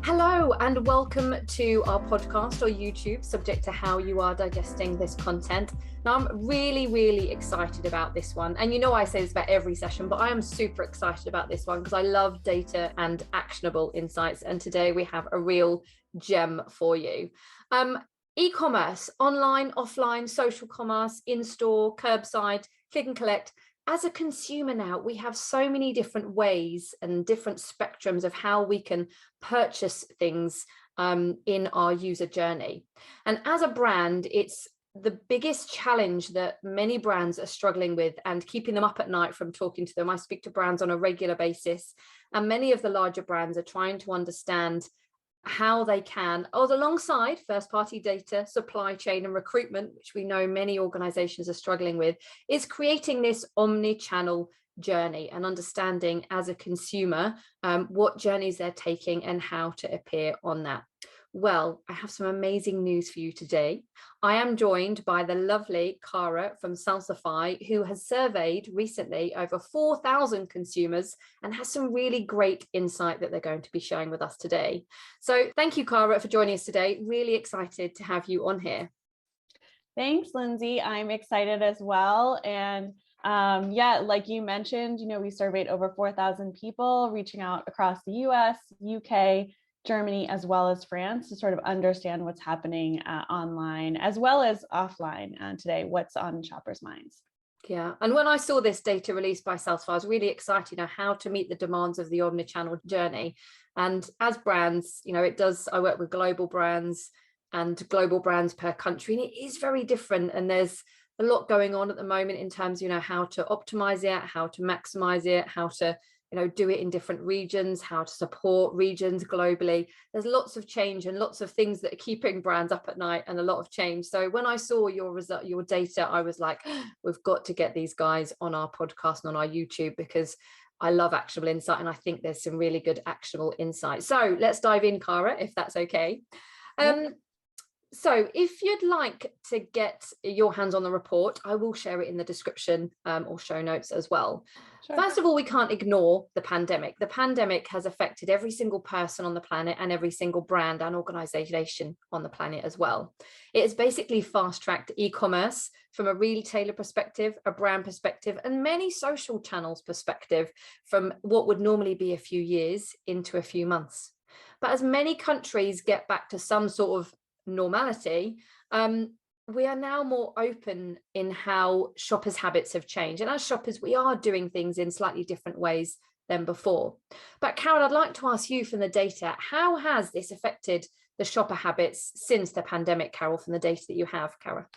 Hello and welcome to our podcast or YouTube, subject to how you are digesting this content. Now, I'm really excited about this one. And you know, I say this about every session, but I am super excited about this one because I love data and actionable insights. And today we have a real gem for you. E-commerce, online, offline, social commerce, in-store, curbside, click and collect. As a consumer now, we have so many different ways and different spectrums of how we can purchase things in our user journey. And as a brand, it's the biggest challenge that many brands are struggling with and keeping them up at night from talking to them. I speak to brands on a regular basis, and many of the larger brands are trying to understand how they can, alongside first-party data, supply chain and recruitment, which we know many organizations are struggling with, is creating this omni-channel journey and understanding as a consumer what journeys they're taking and how to appear on that. Well, I have some amazing news for you today. I am joined by the lovely Cara from Salsify, who has surveyed recently over 4,000 consumers and has some really great insight that they're going to be sharing with us today. So thank you, Cara, for joining us today. Really excited to have you on here. Thanks, Lynsey. I'm excited as well. And yeah, like you mentioned, we surveyed over 4,000 people, reaching out across the US, UK, Germany, as well as France, to sort of understand what's happening online as well as offline today, what's on shoppers' minds. Yeah, and when I saw this data released by Salsify, I was really excited how to meet the demands of the omni-channel journey. And as brands, I work with global brands and global brands per country, and it is very different. And there's a lot going on at the moment in terms, how to optimize it, how to maximize it, how to do it in different regions, how to support regions globally. There's lots of change and lots of things that are keeping brands up at night, and a lot of change. So when I saw your data, I was like, we've got to get these guys on our podcast and on our YouTube, because I love actionable insight. And I think there's some really good actionable insight. So let's dive in, Cara, if that's okay. So if you'd like to get your hands on the report, I will share it in the description or show notes as well. Sure. First of all, we can't ignore the pandemic. The pandemic has affected every single person on the planet and every single brand and organization on the planet as well. It has basically fast-tracked e-commerce from a retailer perspective, a brand perspective, and many social channels perspective, from what would normally be a few years into a few months. But as many countries get back to some sort of normality, we are now more open in how shoppers' habits have changed. And as shoppers, we are doing things in slightly different ways than before. But Carol, I'd like to ask you from the data, how has this affected the shopper habits since the pandemic, Carol, from the data that you have, Cara?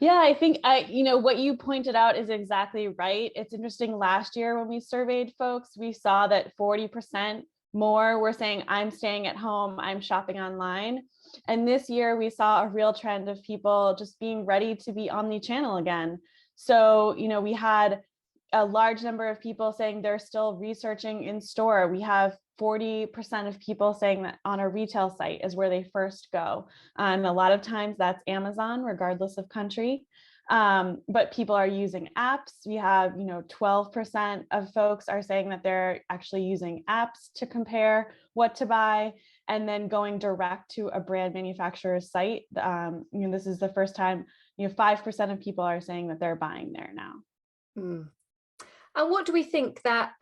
Yeah, I think what you pointed out is exactly right. It's interesting. Last year when we surveyed folks, we saw that 40% more were saying, I'm staying at home, I'm shopping online. And this year we saw a real trend of people just being ready to be omni-channel again. So, we had a large number of people saying they're still researching in store. We have 40% of people saying that on a retail site is where they first go. And a lot of times that's Amazon, regardless of country. But people are using apps. We have, 12% of folks are saying that they're actually using apps to compare what to buy, and then going direct to a brand manufacturer's site. This is the first time, 5% of people are saying that they're buying there now. And what do we think that,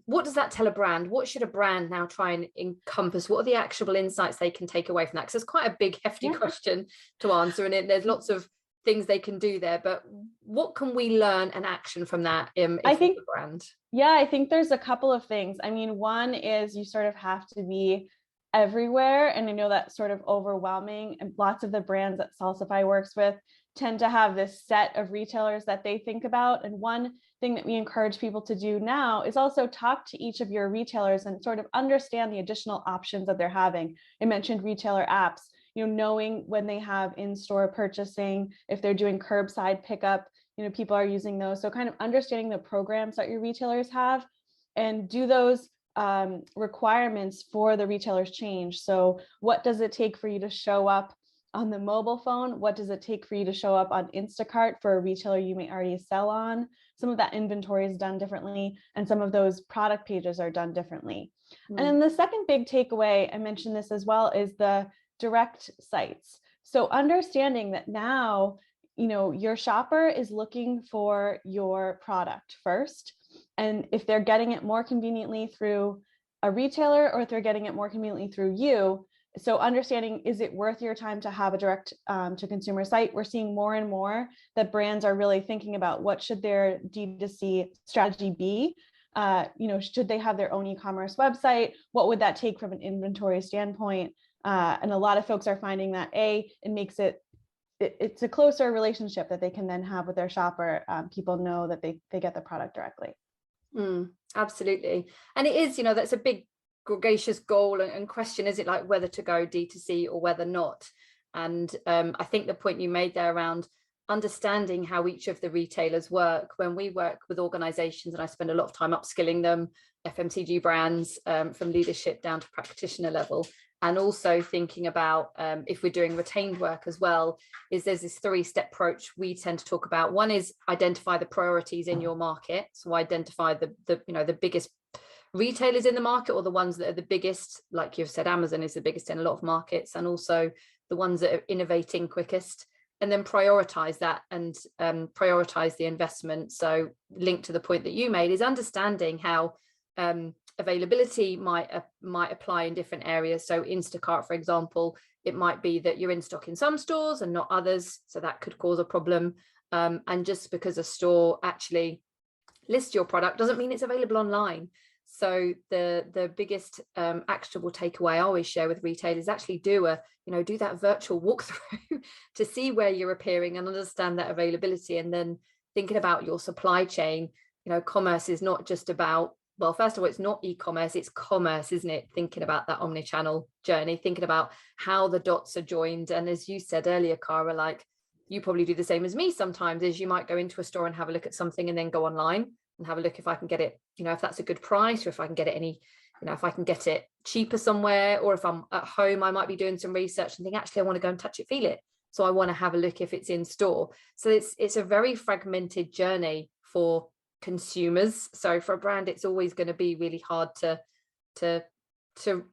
what does that tell a brand? What should a brand now try and encompass? What are the actionable insights they can take away from that? Because it's quite a big, hefty question to answer, and there's lots of things they can do there, but what can we learn and action from that I think the brand? Yeah, I think there's a couple of things. I mean, one is you sort of have to be everywhere, and I know that's sort of overwhelming, and lots of the brands that Salsify works with tend to have this set of retailers that they think about. And one thing that we encourage people to do now is also talk to each of your retailers and sort of understand the additional options that they're having. I mentioned retailer apps, knowing when they have in-store purchasing, if they're doing curbside pickup, people are using those. So kind of understanding the programs that your retailers have, and do those requirements for the retailers change. So what does it take for you to show up on the mobile phone? What does it take for you to show up on Instacart for a retailer you may already sell on? some of that inventory is done differently, and some of those product pages are done differently. And then the second big takeaway, I mentioned this as well, is the direct sites. So understanding that now, your shopper is looking for your product first. And if they're getting it more conveniently through a retailer, or if they're getting it more conveniently through you, so understanding, is it worth your time to have a direct to consumer site? We're seeing more and more that brands are really thinking about what should their D2C strategy be. Should they have their own e-commerce website? What would that take from an inventory standpoint? And a lot of folks are finding that it makes it's a closer relationship that they can then have with their shopper. People know that they get the product directly. Absolutely. And it is, that's a big gregarious goal and question, is it, like whether to go D2C or whether not? And I think the point you made there around understanding how each of the retailers work. When we work with organizations, and I spend a lot of time upskilling them, FMCG brands, from leadership down to practitioner level, and also thinking about if we're doing retained work as well, is there's this 3-step approach we tend to talk about. One is identify the priorities in your market. So identify the biggest retailers in the market, or the ones that are the biggest, like you've said, Amazon is the biggest in a lot of markets, and also the ones that are innovating quickest. And then prioritize that and prioritize the investment. So linked to the point that you made is understanding how availability might apply in different areas. So Instacart, for example, it might be that you're in stock in some stores and not others, so that could cause a problem. And just because a store actually lists your product doesn't mean it's available online. So the biggest actionable takeaway I always share with retailers, actually do that virtual walkthrough to see where you're appearing and understand that availability. And then thinking about your supply chain, commerce is not just about, well, first of all, it's not e-commerce, it's commerce, isn't it? Thinking about that omni-channel journey, thinking about how the dots are joined. And as you said earlier, Cara, like you probably do the same as me sometimes, is you might go into a store and have a look at something and then go online and have a look if I can get it, if that's a good price, or if I can get it if I can get it cheaper somewhere, or if I'm at home, I might be doing some research and think, actually, I want to go and touch it, feel it. So I want to have a look if it's in store. So it's a very fragmented journey for consumers. So for a brand, it's always going to be really hard to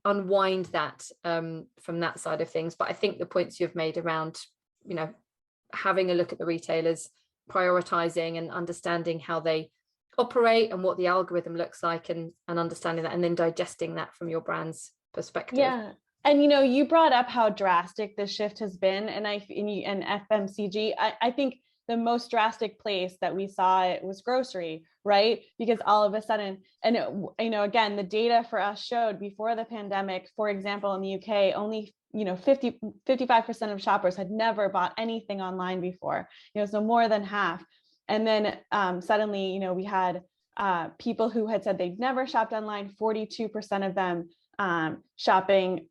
unwind that from that side of things. But I think the points you've made around, having a look at the retailers, prioritizing and understanding how they operate and what the algorithm looks like, and understanding that, and then digesting that from your brand's perspective. Yeah. And you brought up how drastic this shift has been, and FMCG. I think the most drastic place that we saw it was grocery, right? Because all of a sudden, and again, the data for us showed before the pandemic, for example, in the UK, only 55% of shoppers had never bought anything online before, so more than half. And then suddenly, we had people who had said they've never shopped online, 42% of them shopping,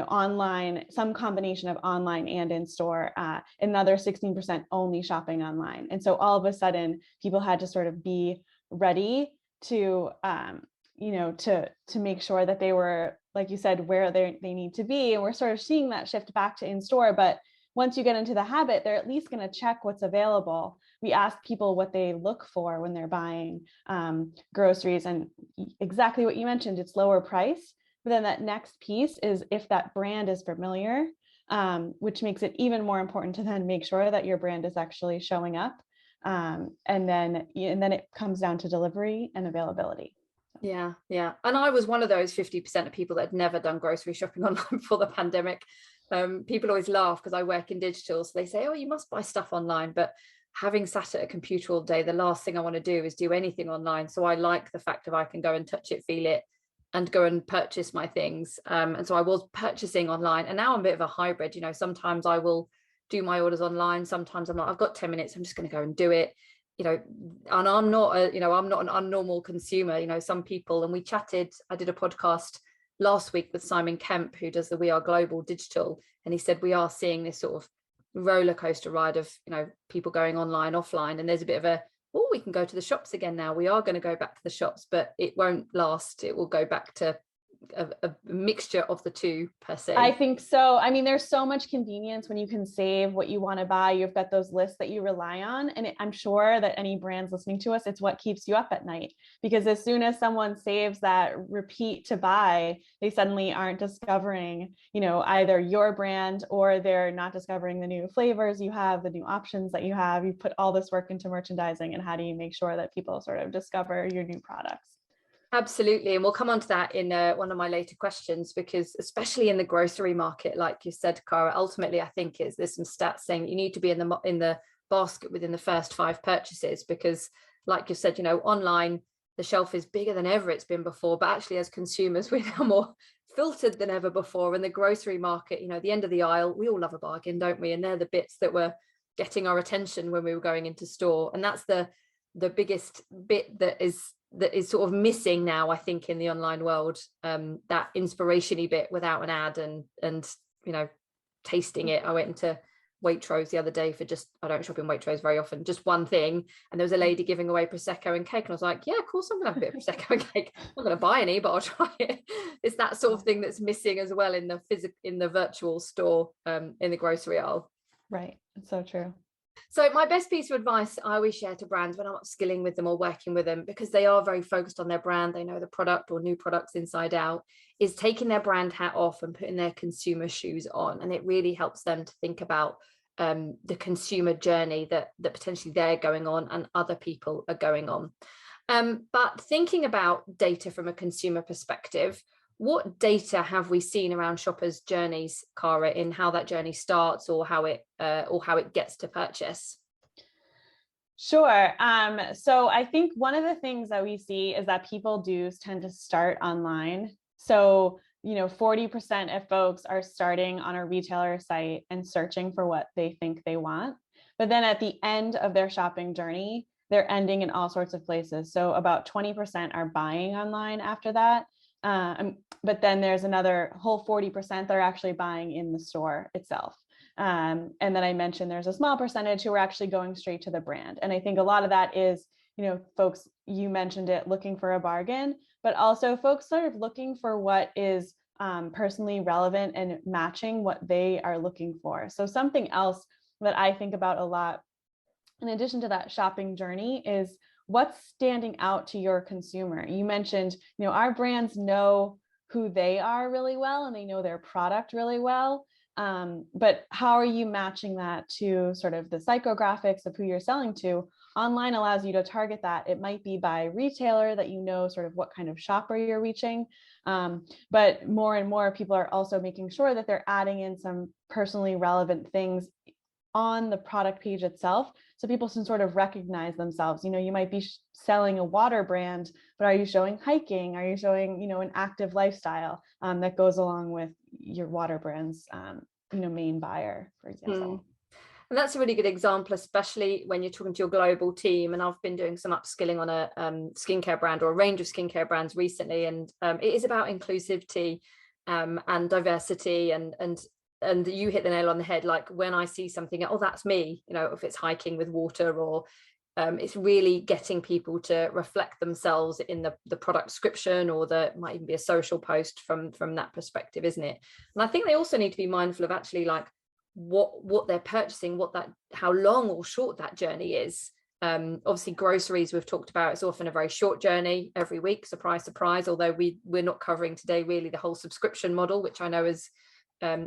online, some combination of online and in store, another 16% only shopping online. And so all of a sudden, people had to sort of be ready to, to make sure that they were, like you said, where they need to be. And we're sort of seeing that shift back to in store. But once you get into the habit, they're at least going to check what's available. We ask people what they look for when they're buying groceries, and exactly what you mentioned, it's lower price. But then that next piece is if that brand is familiar, which makes it even more important to then make sure that your brand is actually showing up. And then it comes down to delivery and availability. Yeah. And I was one of those 50% of people that had never done grocery shopping online before the pandemic. People always laugh because I work in digital, so they say, oh, you must buy stuff online. But having sat at a computer all day, the last thing I want to do is do anything online. So I like the fact that I can go and touch it, feel it, and go and purchase my things. And so I was purchasing online, and now I'm a bit of a hybrid. Sometimes I will do my orders online. Sometimes I'm not. I've got 10 minutes. I'm just going to go and do it. And I'm not I'm not an unnormal consumer. Some people, and we chatted. I did a podcast last week with Simon Kemp, who does the We Are Global Digital, and he said we are seeing this sort of roller coaster ride of people going online, offline, and there's a bit of we can go to the shops again now. We are going to go back to the shops, but it won't last. It will go back to a mixture of the two per se? I think so. I mean, there's so much convenience when you can save what you want to buy. You've got those lists that you rely on. And I'm sure that any brands listening to us, it's what keeps you up at night. Because as soon as someone saves that repeat to buy, they suddenly aren't discovering, either your brand, or they're not discovering the new flavors you have, the new options that you have. You put all this work into merchandising, and how do you make sure that people sort of discover your new products? Absolutely. And we'll come on to that in one of my later questions, because especially in the grocery market, like you said, Cara, ultimately, I think there's some stats saying you need to be in the basket within the first 5 purchases, because like you said, online, the shelf is bigger than ever it's been before. But actually, as consumers, we're now more filtered than ever before. In the grocery market, the end of the aisle, we all love a bargain, don't we? And they're the bits that were getting our attention when we were going into store. And that's the biggest bit that is sort of missing now, I think, in the online world, that inspiration-y bit without an ad and tasting it. I went into Waitrose the other day for I don't shop in Waitrose very often, just one thing, and there was a lady giving away Prosecco and cake, and I was like, yeah, of course I'm gonna have a bit of Prosecco and cake. I'm not gonna buy any, but I'll try it. It's that sort of thing that's missing as well in the virtual store, in the grocery aisle. Right, it's so true. So my best piece of advice I always share to brands when I'm upskilling with them or working with them, because they are very focused on their brand, they know the product or new products inside out, is taking their brand hat off and putting their consumer shoes on. And it really helps them to think about the consumer journey that potentially they're going on and other people are going on. But thinking about data from a consumer perspective, what data have we seen around shoppers' journeys, Cara, in how that journey starts or how it gets to purchase? Sure. So I think one of the things that we see is that people do tend to start online. So 40% of folks are starting on a retailer site and searching for what they think they want. But then at the end of their shopping journey, they're ending in all sorts of places. So about 20% are buying online after that. But then there's another whole 40% that are actually buying in the store itself. And then I mentioned there's a small percentage who are actually going straight to the brand. And I think a lot of that is, folks, you mentioned it, looking for a bargain, but also folks sort of looking for what is personally relevant and matching what they are looking for. So something else that I think about a lot, in addition to that shopping journey, is what's standing out to your consumer. You mentioned, our brands know who they are really well and they know their product really well. But how are you matching that to sort of the psychographics of who you're selling to? Online allows you to target that. It might be by retailer that sort of what kind of shopper you're reaching. But more and more people are also making sure that they're adding in some personally relevant things on the product page itself, so people can sort of recognize themselves. You might be selling a water brand, but are you showing hiking? Are you showing, an active lifestyle that goes along with your water brand's, main buyer, for example? And that's a really good example, especially when you're talking to your global team. And I've been doing some upskilling on a skincare brand or a range of skincare brands recently, and it is about inclusivity and diversity, and you hit the nail on the head. Like when I see something, oh, that's me, if it's hiking with water, or it's really getting people to reflect themselves in the product description, or might even be a social post from that perspective, isn't it? And I think they also need to be mindful of actually like what they're purchasing, how long or short that journey is. Obviously groceries we've talked about, it's often a very short journey every week, surprise although we're not covering today really the whole subscription model, which I know is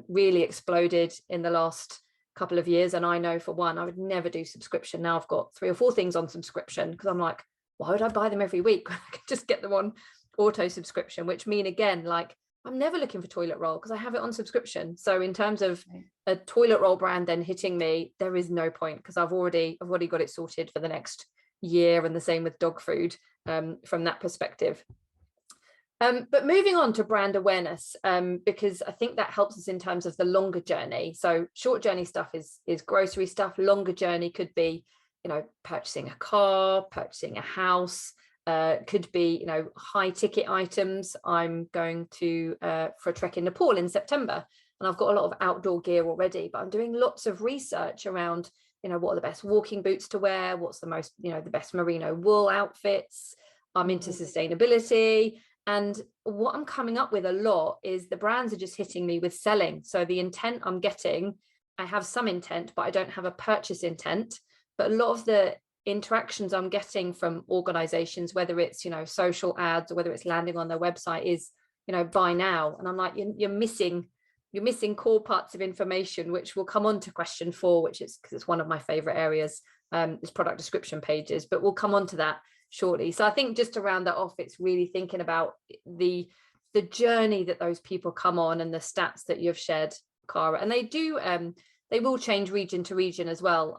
really exploded in the last couple of years. And I know for one, I would never do subscription. Now I've got 3 or 4 things on subscription, because I'm like, why would I buy them every week? I could just get them on auto subscription, which mean again, like I'm never looking for toilet roll because I have it on subscription. So in terms of a toilet roll brand then hitting me, there is no point, because I've already got it sorted for the next year, and the same with dog food from that perspective. But moving on to brand awareness, because I think that helps us in terms of the longer journey. So short journey stuff is grocery stuff. Longer journey could be, purchasing a car, purchasing a house, could be, high ticket items. I'm going to for a trek in Nepal in September, and I've got a lot of outdoor gear already, but I'm doing lots of research around, what are the best walking boots to wear? What's the most, the best merino wool outfits? I'm into sustainability. And what I'm coming up with a lot is the brands are just hitting me with selling. So the intent I'm getting, I have some intent, but I don't have a purchase intent. But a lot of the interactions I'm getting from organizations, whether it's, social ads or whether it's landing on their website, is, buy now. And I'm like, you're missing core parts of information, which will come on to question 4, which is, because it's one of my favorite areas, is product description pages, but we'll come on to that shortly. So I think just to round that off, it's really thinking about the journey that those people come on, and the stats that you've shared, Cara. And they will change region to region as well,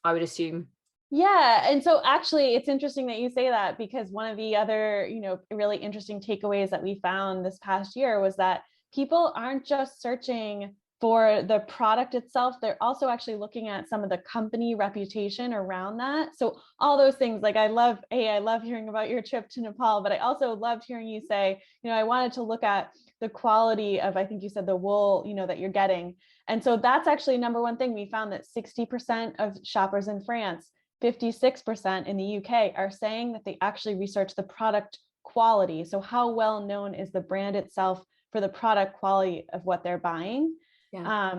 I would assume. Yeah. And so actually it's interesting that you say that, because one of the other, really interesting takeaways that we found this past year was that people aren't just searching for the product itself, they're also actually looking at some of the company reputation around that. So all those things, like I love hearing about your trip to Nepal, but I also loved hearing you say, I wanted to look at the quality of, I think you said, the wool, that you're getting. And so that's actually number one thing. We found that 60% of shoppers in France, 56% in the UK are saying that they actually research the product quality. So how well known is the brand itself for the product quality of what they're buying? Yeah.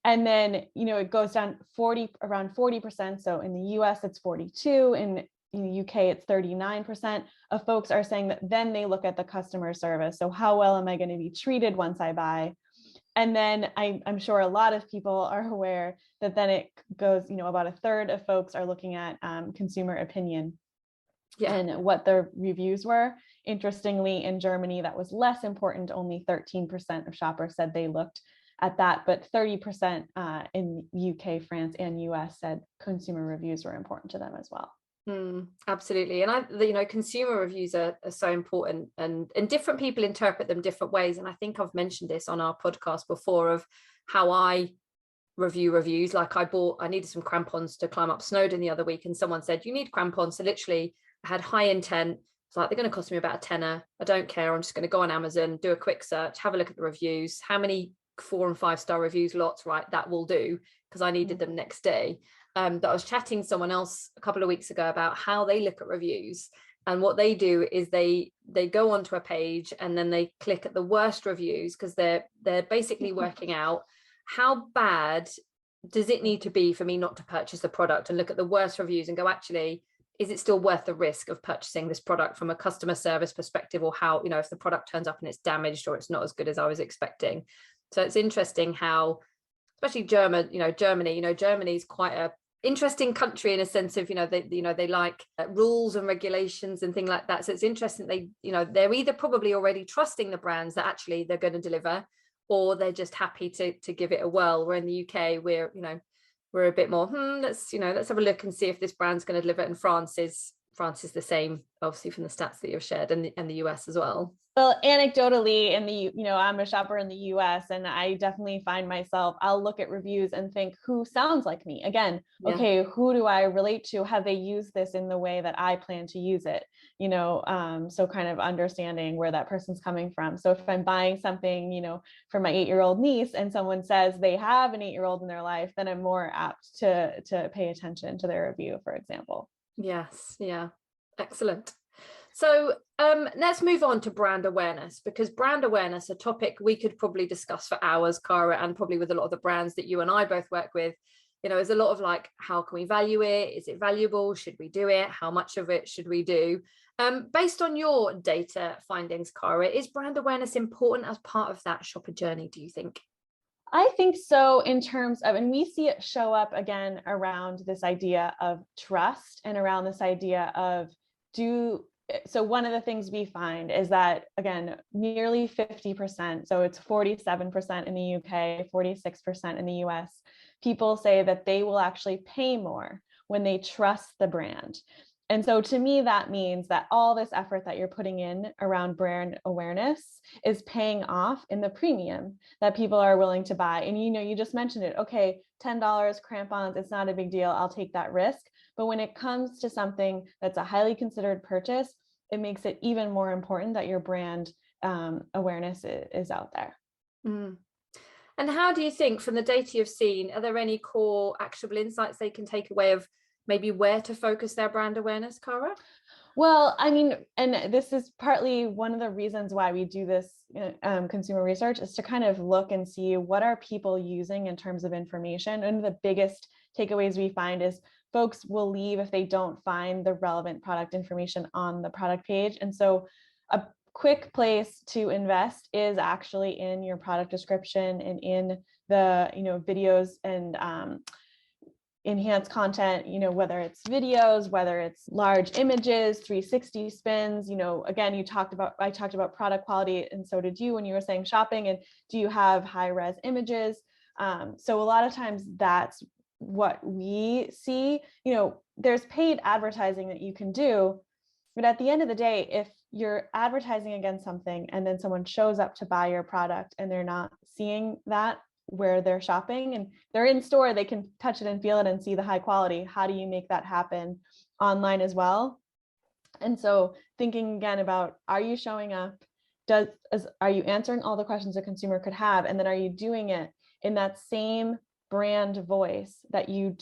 And then, it goes down around 40%. So in the US, it's 42. In the UK, it's 39% of folks are saying that then they look at the customer service. So how well am I going to be treated once I buy? And then I'm sure a lot of people are aware that then it goes, about a third of folks are looking at consumer opinion. Yeah. And what their reviews were. Interestingly, in Germany, that was less important. Only 13% of shoppers said they looked at that, but 30% in UK, France, and US said consumer reviews were important to them as well. Absolutely. And consumer reviews are so important, and different people interpret them different ways. And I think I've mentioned this on our podcast before, of how I review reviews. Like I needed some crampons to climb up Snowdon the other week, and someone said, you need crampons. So literally I had high intent. It's like, they're going to cost me about a tenner. I don't care. I'm just going to go on Amazon, do a quick search, have a look at the reviews. How many 4 and 5 star reviews? Lots, right? That will do, because I needed them next day. That I was chatting to someone else a couple of weeks ago about how they look at reviews, and what they do is they go onto a page and then they click at the worst reviews, because they're basically working out how bad does it need to be for me not to purchase the product, and look at the worst reviews and go, actually, is it still worth the risk of purchasing this product from a customer service perspective, or how, if the product turns up and it's damaged or it's not as good as I was expecting. So it's interesting how, especially Germany is quite a interesting country in a sense of, they like rules and regulations and things like that. So it's interesting, they're either probably already trusting the brands that actually they're going to deliver, or they're just happy to give it a whirl. Where in the UK, we're a bit more, let's have a look and see if this brand's going to deliver. And France is the same, obviously, from the stats that you've shared, and the US as well. Well, anecdotally, I'm a shopper in the US, and I definitely find myself, I'll look at reviews and think, who sounds like me? Again, okay, who do I relate to? Have they used this in the way that I plan to use it? So kind of understanding where that person's coming from. So if I'm buying something, for my 8-year-old niece, and someone says they have an 8-year-old in their life, then I'm more apt to pay attention to their review, for example. Yes. Yeah. Excellent. So let's move on to brand awareness, because brand awareness, a topic we could probably discuss for hours, Cara, and probably with a lot of the brands that you and I both work with. There's a lot of like, how can we value it? Is it valuable? Should we do it? How much of it should we do? Based on your data findings, Cara, is brand awareness important as part of that shopper journey, do you think? I think so, in terms of, and we see it show up again around this idea of trust, and around this idea of so one of the things we find is that, again, nearly 50%, so it's 47% in the UK, 46% in the US, people say that they will actually pay more when they trust the brand. And so to me, that means that all this effort that you're putting in around brand awareness is paying off in the premium that people are willing to buy. And, you just mentioned it. Okay, $10 crampons, it's not a big deal. I'll take that risk. But when it comes to something that's a highly considered purchase, it makes it even more important that your brand awareness is out there. Mm. And how do you think, from the data you've seen, are there any core actionable insights they can take away of maybe where to focus their brand awareness, Cara? Well, I mean, and this is partly one of the reasons why we do this consumer research, is to kind of look and see what are people using in terms of information. And the biggest takeaways we find is folks will leave if they don't find the relevant product information on the product page. And so a quick place to invest is actually in your product description and in the videos and enhanced content, whether it's videos, whether it's large images, 360 spins, again, I talked about product quality, and so did you when you were saying shopping, and do you have high res images? So a lot of times that's what we see. There's paid advertising that you can do, but at the end of the day, if you're advertising against something and then someone shows up to buy your product and they're not seeing that where they're shopping and they're in store, they can touch it and feel it and see the high quality. How do you make that happen online as well? And so thinking again about, are you showing up? Are you answering all the questions a consumer could have? And then are you doing it in that same brand voice that you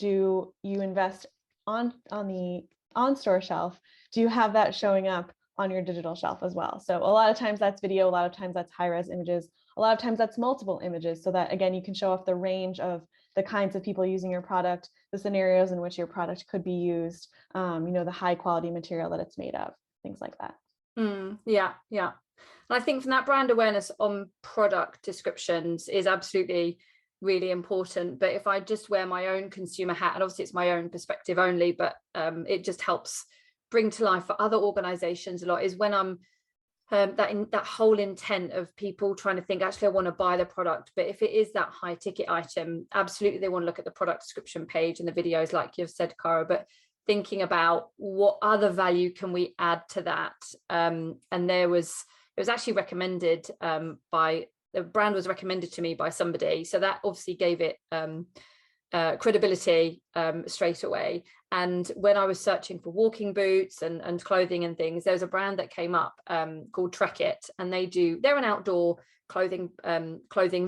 invest on the on-store shelf? Do you have that showing up on your digital shelf as well? So a lot of times that's video, a lot of times that's high-res images, a lot of times that's multiple images, so that again, you can show off the range of the kinds of people using your product, the scenarios in which your product could be used, the high quality material that it's made of, things like that. Yeah. And I think from that brand awareness on product descriptions is absolutely really important. But if I just wear my own consumer hat, and obviously it's my own perspective only, but it just helps bring to life for other organizations a lot, is when I'm that whole intent of people trying to think, actually, I want to buy the product. But if it is that high ticket item, absolutely, they want to look at the product description page and the videos, like you've said, Cara, but thinking about what other value can we add to that. And it was actually recommended the brand was recommended to me by somebody. So that obviously gave it credibility straight away. And when I was searching for walking boots and clothing and things, there's a brand that came up called Trek It, and they're an outdoor clothing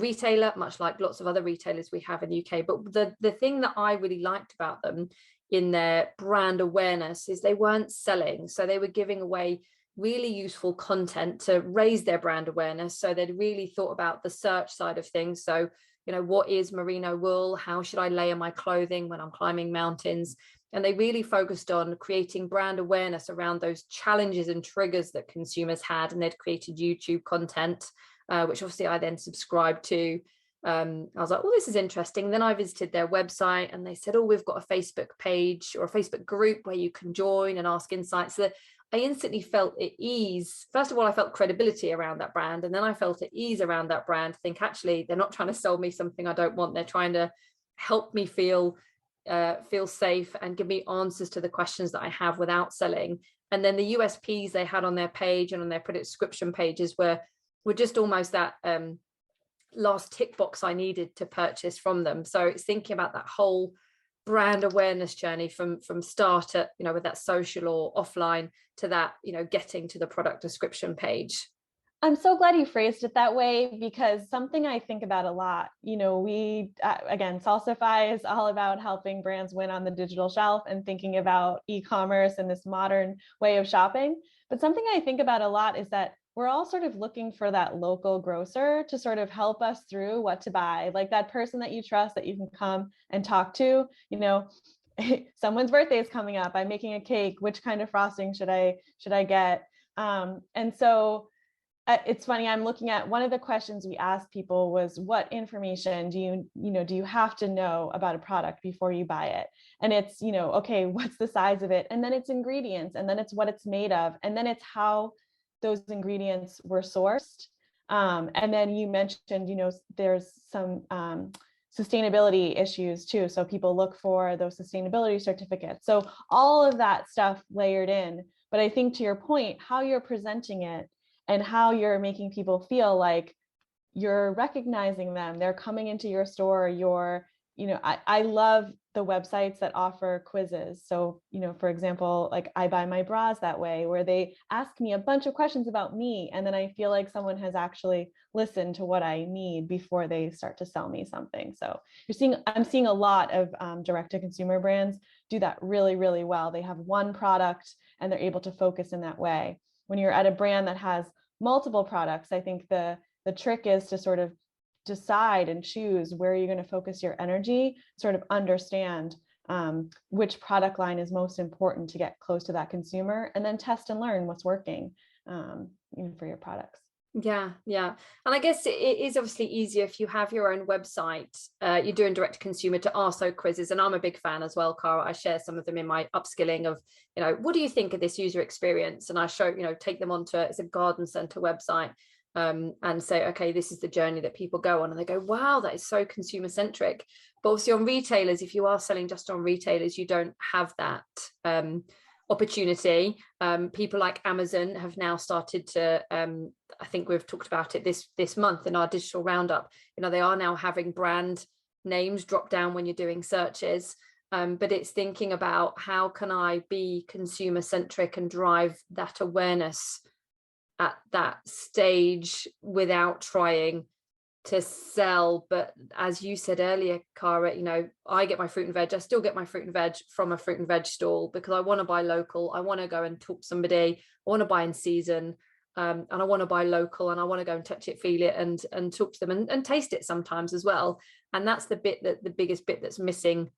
retailer, much like lots of other retailers we have in the UK. But the thing that I really liked about them in their brand awareness is they weren't selling. So they were giving away really useful content to raise their brand awareness. So they'd really thought about the search side of things. So, what is merino wool? How should I layer my clothing when I'm climbing mountains? And they really focused on creating brand awareness around those challenges and triggers that consumers had. And they'd created YouTube content, which obviously I then subscribed to. I was like, oh, this is interesting. Then I visited their website and they said, oh, we've got a Facebook page or a Facebook group where you can join and ask insights. So I instantly felt at ease. First of all, I felt credibility around that brand. And then I felt at ease around that brand, think, actually, they're not trying to sell me something I don't want. They're trying to help me feel safe and give me answers to the questions that I have without selling. And then the USPs they had on their page and on their product description pages were just almost that last tick box I needed to purchase from them. So it's thinking about that whole brand awareness journey from start at, with that social or offline to that, getting to the product description page. I'm so glad you phrased it that way, because something I think about a lot, we, again, Salsify is all about helping brands win on the digital shelf and thinking about e-commerce and this modern way of shopping. But something I think about a lot is that we're all sort of looking for that local grocer to sort of help us through what to buy, like that person that you trust that you can come and talk to. Someone's birthday is coming up. I'm making a cake. Which kind of frosting should I get? And so it's funny. I'm looking at one of the questions we asked people was, what information do you have to know about a product before you buy it? And it's, okay, what's the size of it? And then it's ingredients, and then it's what it's made of, and then it's how those ingredients were sourced. And then you mentioned, there's some sustainability issues too. So people look for those sustainability certificates. So all of that stuff layered in. But I think to your point, how you're presenting it and how you're making people feel like you're recognizing them, they're coming into your store, I love the websites that offer quizzes. So, for example, like I buy my bras that way, where they ask me a bunch of questions about me. And then I feel like someone has actually listened to what I need before they start to sell me something. So I'm seeing a lot of direct to consumer brands do that really, really well. They have one product and they're able to focus in that way. When you're at a brand that has multiple products, I think the trick is to sort of decide and choose where you're going to focus your energy, sort of understand which product line is most important to get close to that consumer, and then test and learn what's working for your products. Yeah. And I guess it is obviously easier if you have your own website, you're doing direct to consumer, to ask those quizzes. And I'm a big fan as well, Cara. I share some of them in my upskilling of, what do you think of this user experience? And I show, take them onto, it's a garden center website, and say, okay, this is the journey that people go on. And they go, wow, that is so consumer centric. But obviously on retailers, if you are selling just on retailers, you don't have that opportunity. People like Amazon have now started to, I think we've talked about it this month in our digital roundup, they are now having brand names drop down when you're doing searches, but it's thinking about how can I be consumer centric and drive that awareness at that stage without trying to sell. But as you said earlier, Cara, I get my fruit and veg, I still get my fruit and veg from a fruit and veg stall because I want to buy local. I want to go and talk to somebody. I want to buy in season, and I want to buy local, and I want to go and touch it, feel it, and talk to them and taste it sometimes as well. And that's the biggest bit that's missing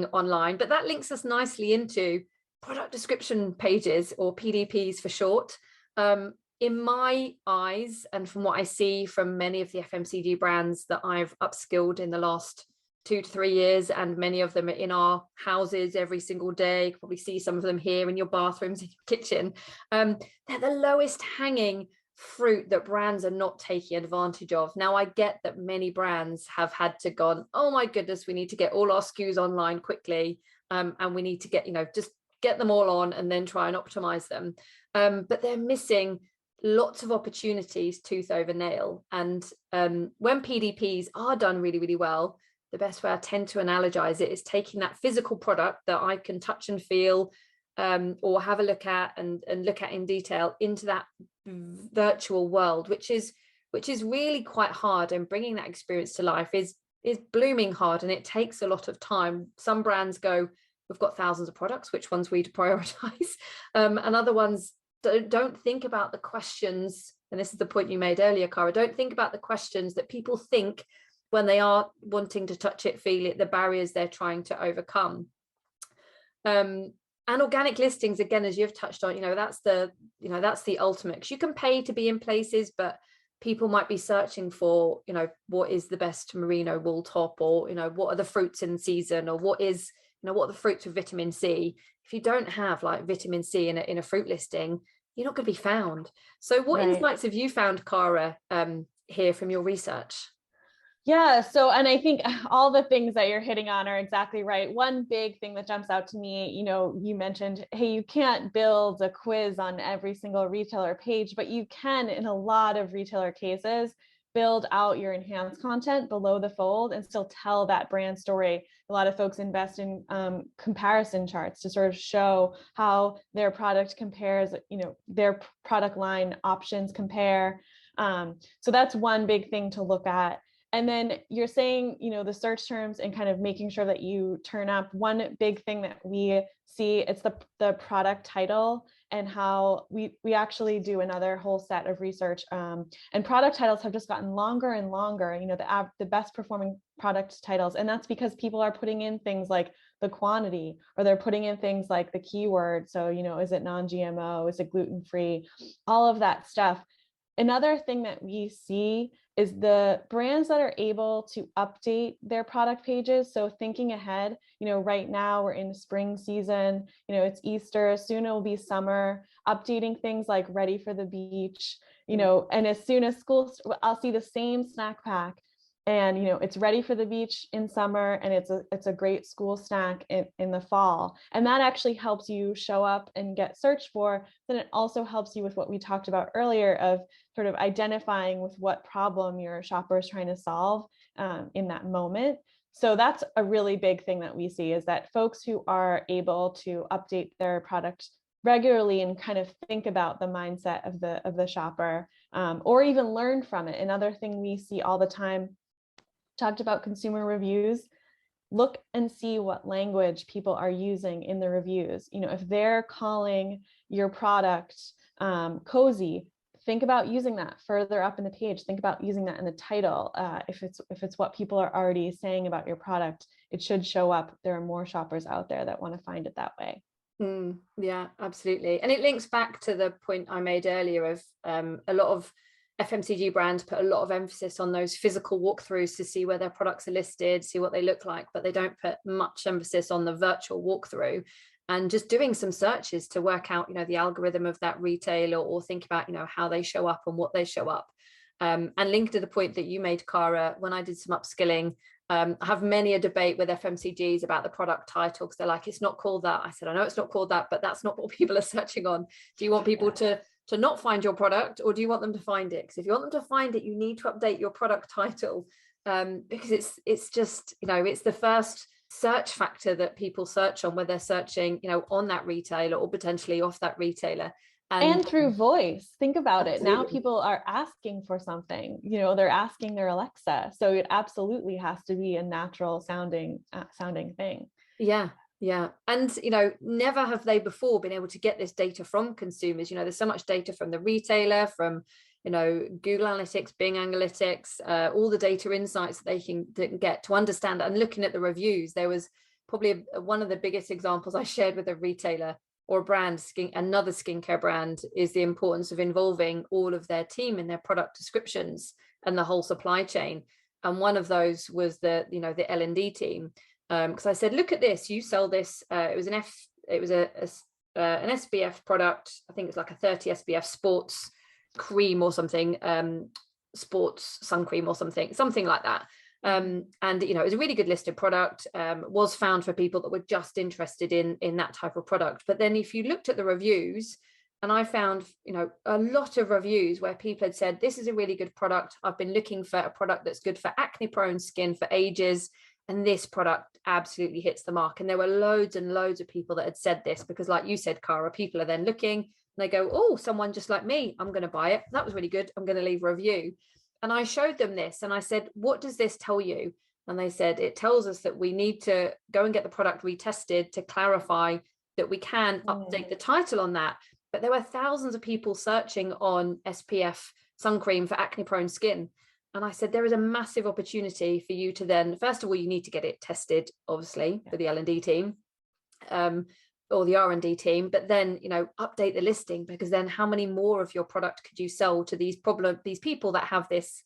online. But that links us nicely into product description pages, or PDPs for short. In my eyes, and from what I see from many of the FMCG brands that I've upskilled in the last 2 to 3 years, and many of them are in our houses every single day, you can probably see some of them here in your bathrooms, in your kitchen, they're the lowest hanging fruit that brands are not taking advantage of. Now, I get that many brands have had to go, oh my goodness, we need to get all our SKUs online quickly, and we need to get, just get them all on and then try and optimize them. But they're missing lots of opportunities tooth over nail. And when PDPs are done really, really well, the best way I tend to analogize it is taking that physical product that I can touch and feel, or have a look at and look at in detail, into that virtual world, which is really quite hard. And bringing that experience to life is blooming hard, and it takes a lot of time. Some brands go, we've got thousands of products, which ones we to prioritize, and other ones don't think about the questions. And this is the point you made earlier, Cara, don't think about the questions that people think when they are wanting to touch it, feel it, the barriers they're trying to overcome. And organic listings, again, as you've touched on, that's the ultimate, because you can pay to be in places, but people might be searching for, what is the best merino wool top, or, what are the fruits in season, or what are the fruits with vitamin C. If you don't have like vitamin C in a fruit listing, you're not going to be found. So what insights have you found, Cara, here from your research? Yeah. So, and I think all the things that you're hitting on are exactly right. One big thing that jumps out to me, you mentioned, hey, you can't build a quiz on every single retailer page, but you can, in a lot of retailer cases, build out your enhanced content below the fold and still tell that brand story. A lot of folks invest in comparison charts to sort of show how their product compares, their product line options compare. So that's one big thing to look at. And then you're saying, the search terms and kind of making sure that you turn up. One big thing that we see, it's the product title, and how we actually do another whole set of research. And product titles have just gotten longer and longer, the best performing product titles. And that's because people are putting in things like the quantity, or they're putting in things like the keyword. So, is it non-GMO? Is it gluten-free? All of that stuff. Another thing that we see is the brands that are able to update their product pages. So thinking ahead, right now we're in spring season, it's Easter, soon it will be summer, updating things like ready for the beach, and as soon as school, I'll see the same snack pack, and it's ready for the beach in summer, and it's a great school snack in the fall. And that actually helps you show up and get searched for. Then it also helps you with what we talked about earlier of sort of identifying with what problem your shopper is trying to solve in that moment. So that's a really big thing that we see, is that folks who are able to update their product regularly and kind of think about the mindset of the shopper, or even learn from it. Another thing we see all the time, talked about consumer reviews. look and see what language people are using in the reviews. You know, if they're calling your product cozy, think about using that further up in the page. Think about using that in the title. If it's what people are already saying about your product, it should show up. There are more shoppers out there that want to find it that way. Yeah, absolutely. And it links back to the point I made earlier of a lot of FMCG brands put a lot of emphasis on those physical walkthroughs to see where their products are listed, see what they look like, but they don't put much emphasis on the virtual walkthrough and just doing some searches to work out, you know, the algorithm of that retailer, or think about, you know, how they show up and what they show up. And linked to the point that you made, Cara, when I did some upskilling, I have many a debate with FMCGs about the product title, because they're like, it's not called that. I said, I know it's not called that, but that's not what people are searching on. Do you want people to not find your product, or do you want them to find it? Because if you want them to find it, you need to update your product title, because it's just, you know, it's the first search factor that people search on, where they're searching, you know, on that retailer or potentially off that retailer. And through voice, think about absolutely. it. Now people are asking for something, you know, they're asking their Alexa. So it absolutely has to be a natural sounding thing. Yeah. And, you know, never have they before been able to get this data from consumers. You know, there's so much data from the retailer, from, you know, Google Analytics, Bing Analytics, all the data insights that they can get to understand. And looking at the reviews, there was probably one of the biggest examples I shared with a retailer or a brand, another skincare brand, is the importance of involving all of their team in their product descriptions and the whole supply chain. And one of those was the L&D team. Because I said, look at this, you sell this, it was an SPF product. I think it's like a 30 SPF sports cream or something, sports sun cream or something like that. And, you know, it was a really good listed product, was found for people that were just interested in that type of product. But then if you looked at the reviews, and I found, you know, a lot of reviews where people had said, this is a really good product. I've been looking for a product that's good for acne prone skin for ages, and this product absolutely hits the mark. And there were loads and loads of people that had said this, because like you said, Cara, people are then looking and they go, oh, someone just like me, I'm going to buy it. That was really good. I'm going to leave a review. And I showed them this and I said, what does this tell you? And they said, it tells us that we need to go and get the product retested to clarify that we can update the title on that. But there were thousands of people searching on SPF sun cream for acne prone skin. And I said, there is a massive opportunity for you to then, first of all, you need to get it tested, obviously, for the L&D team, or the R&D team, but then, you know, update the listing, because then how many more of your product could you sell to these people that have this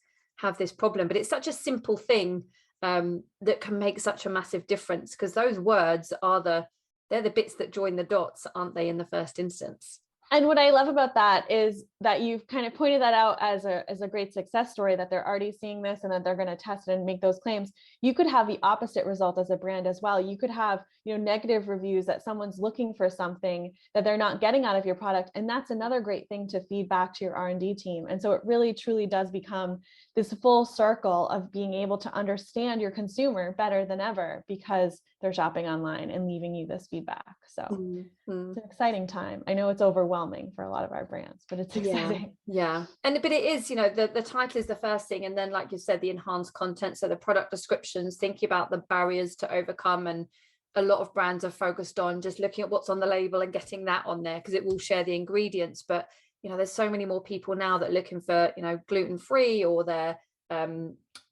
problem? But it's such a simple thing that can make such a massive difference, because those words they're the bits that join the dots, aren't they, in the first instance? And what I love about that is that you've kind of pointed that out as a great success story, that they're already seeing this and that they're going to test it and make those claims. You could have the opposite result as a brand as well. You could have, you know, negative reviews that someone's looking for something that they're not getting out of your product. And that's another great thing to feed back to your R&D team. And so it really, truly does become this full circle of being able to understand your consumer better than ever, because they're shopping online and leaving you this feedback. So it's an exciting time. I know it's overwhelming for a lot of our brands, but it's exciting. Yeah. But it is, you know, the title is the first thing. And then, like you said, the enhanced content. So the product descriptions, thinking about the barriers to overcome. And a lot of brands are focused on just looking at what's on the label and getting that on there, because it will share the ingredients. But, you know, there's so many more people now that are looking for, you know, gluten-free, or they're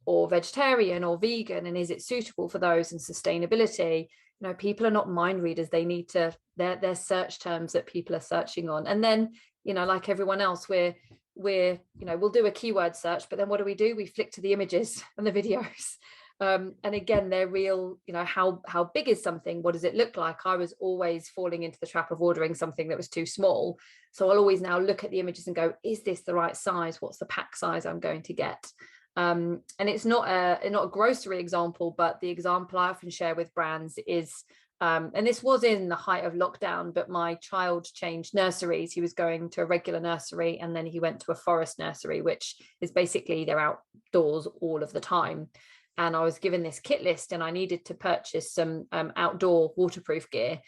or vegetarian or vegan, and is it suitable for those, and sustainability. You know, people are not mind readers. They need to, their search terms that people are searching on. And then, you know, like everyone else, we're you know, we'll do a keyword search, but then what do? We flick to the images and the videos. And again, they're real, you know, how big is something? What does it look like? I was always falling into the trap of ordering something that was too small. So I'll always now look at the images and go, is this the right size? What's the pack size I'm going to get? And it's not a grocery example, but the example I often share with brands is, and this was in the height of lockdown, but my child changed nurseries. He was going to a regular nursery, and then he went to a forest nursery, which is basically they're outdoors all of the time. And I was given this kit list, and I needed to purchase some outdoor waterproof gear.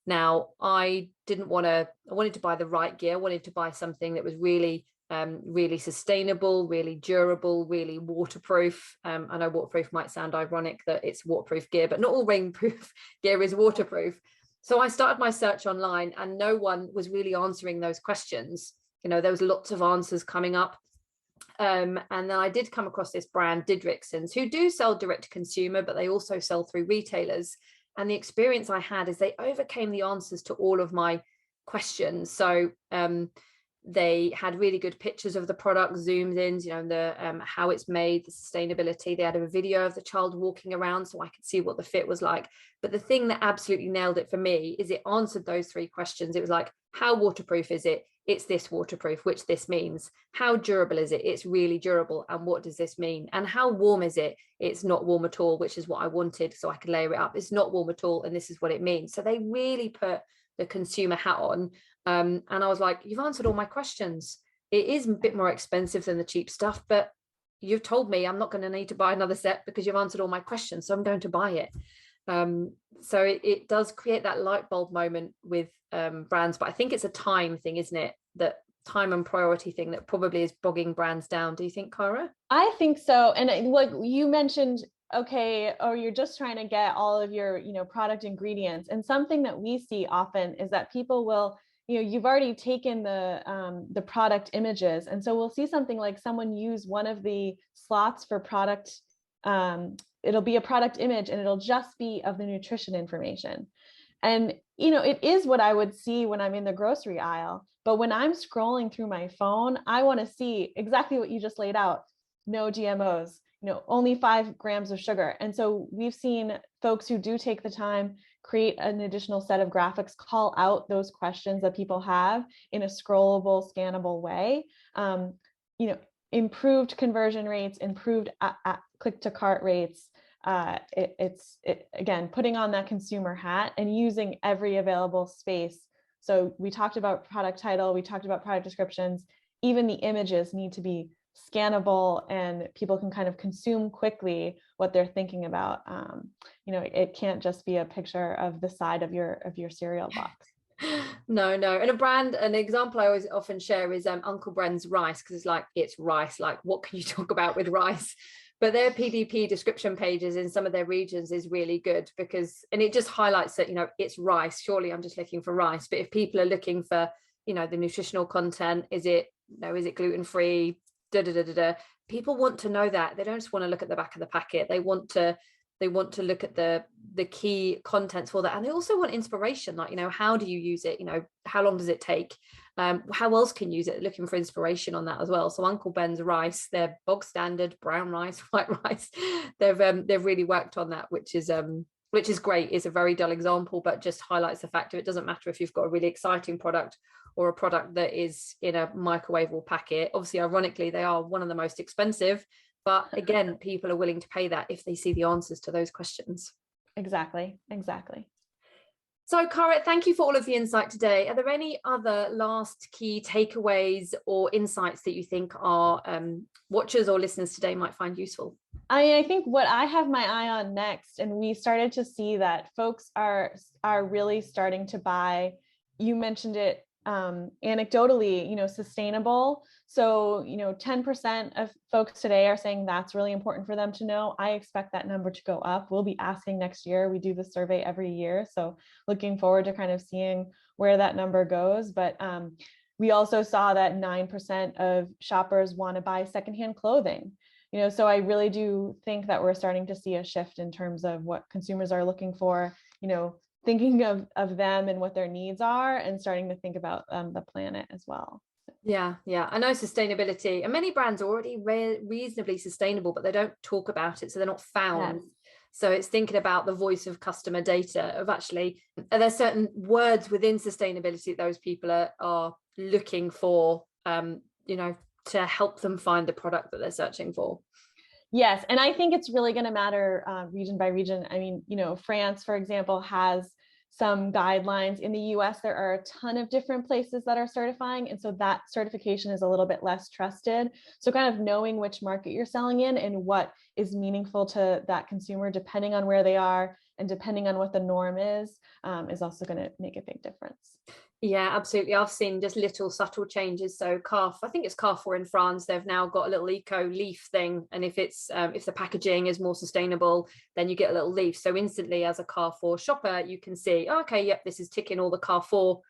Now, I wanted to buy the right gear. I wanted to buy something that was really really sustainable, really durable, really waterproof. I know waterproof might sound ironic that it's waterproof gear, but not all rainproof gear is waterproof. So I started my search online and no one was really answering those questions. There was lots of answers coming up. And then I did come across this brand, Didriksons, who do sell direct to consumer, but they also sell through retailers. And the experience I had is they overcame the answers to all of my questions. So they had really good pictures of the product, zoomed in, the how it's made, the sustainability. They had a video of the child walking around so I could see what the fit was like. But the thing that absolutely nailed it for me is it answered those three questions. It was like, how waterproof is it? It's this waterproof, which this means. How durable is it? It's really durable. And what does this mean? And how warm is it? It's not warm at all, which is what I wanted, so I could layer it up. It's not warm at all, and this is what it means. So they really put the consumer hat on. And I was like, you've answered all my questions. It is a bit more expensive than the cheap stuff, but you've told me I'm not going to need to buy another set because you've answered all my questions, so I'm going to buy it. So it does create that light bulb moment with brands, but I think it's a time thing, isn't it? That time and priority thing that probably is bogging brands down. Do you think, Cara? I think so. And like you mentioned, okay, or you're just trying to get all of your, product ingredients. And something that we see often is that people will, you've already taken the product images. And so we'll see something like someone use one of the slots for product. It'll be a product image and it'll just be of the nutrition information. And, it is what I would see when I'm in the grocery aisle. But when I'm scrolling through my phone, I want to see exactly what you just laid out. No GMOs, only 5 grams of sugar. And so we've seen folks who do take the time, create an additional set of graphics, call out those questions that people have in a scrollable, scannable way. Improved conversion rates, improved click to cart rates. It's again, putting on that consumer hat and using every available space. So we talked about product title, we talked about product descriptions, even the images need to be scannable and people can kind of consume quickly what they're thinking about. It can't just be a picture of the side of your cereal box. No. And an example I always often share is Uncle Bren's rice, because it's rice. Like, what can you talk about with rice? But their PDP description pages in some of their regions is really good and it just highlights that, it's rice. Surely I'm just looking for rice. But if people are looking for, the nutritional content, is it gluten-free? People want to know that. They don't just want to look at the back of the packet. They want to look at the key contents for that. And they also want inspiration, like, how do you use it? How long does it take? How else can you use it? Looking for inspiration on that as well. So Uncle Ben's rice, they're bog standard brown rice, white rice. They've really worked on that, which is great. It's a very dull example, but just highlights the fact that it doesn't matter if you've got a really exciting product or a product that is in a microwavable packet. Obviously, ironically, they are one of the most expensive. But again, people are willing to pay that if they see the answers to those questions. Exactly. So, Cara, thank you for all of the insight today. Are there any other last key takeaways or insights that you think our watchers or listeners today might find useful? I think what I have my eye on next, and we started to see that folks are really starting to buy, you mentioned it anecdotally, sustainable. So, 10% of folks today are saying that's really important for them to know. I expect that number to go up. We'll be asking next year. We do the survey every year. So looking forward to kind of seeing where that number goes. But we also saw that 9% of shoppers want to buy secondhand clothing. So I really do think that we're starting to see a shift in terms of what consumers are looking for, thinking of them and what their needs are and starting to think about the planet as well. Yeah. I know sustainability, and many brands are already reasonably sustainable, but they don't talk about it, so they're not found. Yes. So it's thinking about the voice of customer data of actually, are there certain words within sustainability that those people are looking for, to help them find the product that they're searching for? Yes. And I think it's really going to matter region by region. I mean, France, for example, has some guidelines. In the US, there are a ton of different places that are certifying. And so that certification is a little bit less trusted. So kind of knowing which market you're selling in and what is meaningful to that consumer, depending on where they are and depending on what the norm is also going to make a big difference. Yeah, absolutely. I've seen just little subtle changes. So I think it's Carrefour in France, they've now got a little eco leaf thing. And if the packaging is more sustainable, then you get a little leaf. So instantly as a Carrefour shopper, you can see, oh, okay, yep, this is ticking all the Carrefour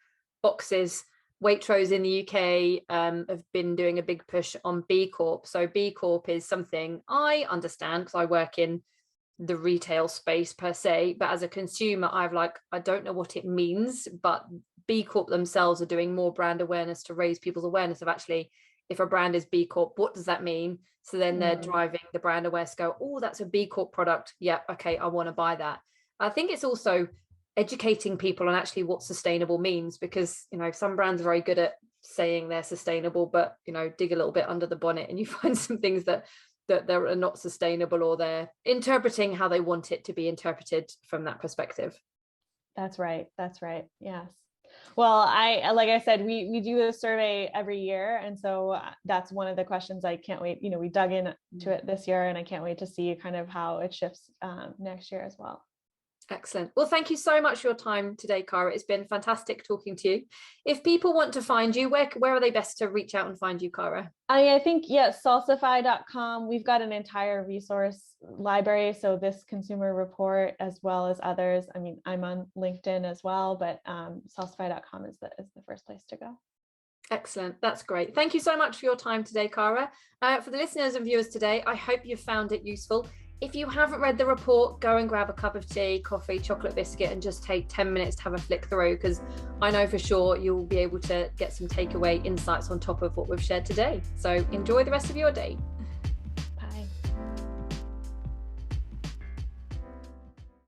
boxes. Waitrose in the UK have been doing a big push on B Corp. So B Corp is something I understand because I work in the retail space per se, but as a consumer, I don't know what it means, but B Corp themselves are doing more brand awareness to raise people's awareness of actually, if a brand is B Corp, what does that mean? So then they're driving the brand awareness, go, oh, that's a B Corp product. Yeah, okay, I want to buy that. I think it's also educating people on actually what sustainable means, because, some brands are very good at saying they're sustainable, but, dig a little bit under the bonnet and you find some things that they're not sustainable, or they're interpreting how they want it to be interpreted from that perspective. That's right. Yes. Well, like I said, we do a survey every year. And so that's one of the questions I can't wait. We dug into it this year, and I can't wait to see kind of how it shifts next year as well. Excellent. Well, thank you so much for your time today, Cara. It's been fantastic talking to you. If people want to find you, where are they best to reach out and find you, Cara? I think, salsify.com. We've got an entire resource library. So this consumer report, as well as others. I mean, I'm on LinkedIn as well, but salsify.com is the first place to go. Excellent. That's great. Thank you so much for your time today, Cara. For the listeners and viewers today, I hope you've found it useful. If you haven't read the report, go and grab a cup of tea, coffee, chocolate biscuit, and just take 10 minutes to have a flick through, because I know for sure you'll be able to get some takeaway insights on top of what we've shared today. So enjoy the rest of your day.